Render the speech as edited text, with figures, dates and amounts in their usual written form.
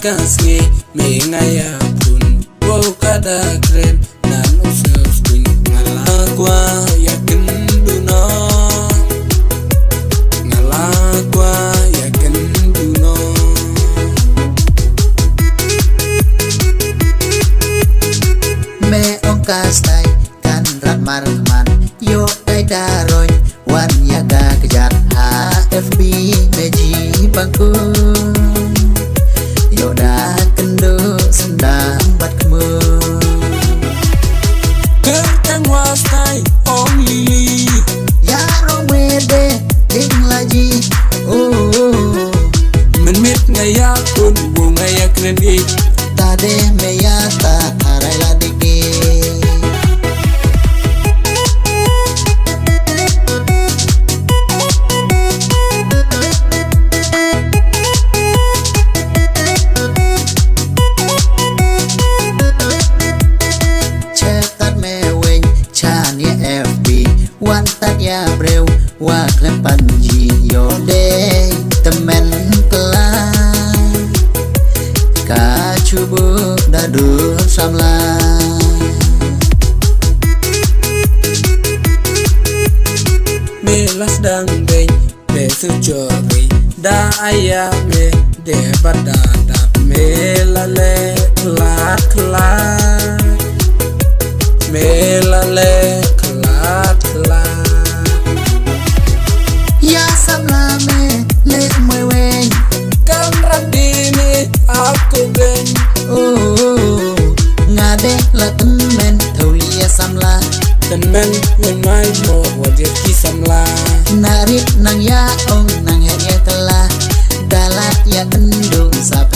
kasih mengaya pun wow kada keren dan usah spring ngalah gua yakin duno ngalah gua yakin duno me ongkastai kan ramar man yo dai daroy wan yaga kejar HFB meji bangku yo dah kendo sendang bat kemu kertang wastai om lili ya rong mede ding laji oh menmit ngaya kun bunga ya keren tade meya ta arai ladiki wan tat ya breu wa klem panji yo de temen kelah ka cubu dadu samla melas dang beng be sujori da ayame de badada melale klat klat melale klat klat ya samla me le meweng kan radini aku beng oh ngade la temen taulia samla temen yang mai mo wajib kisamla narik nang ya ong nang hanya telah dalat ya kendung sap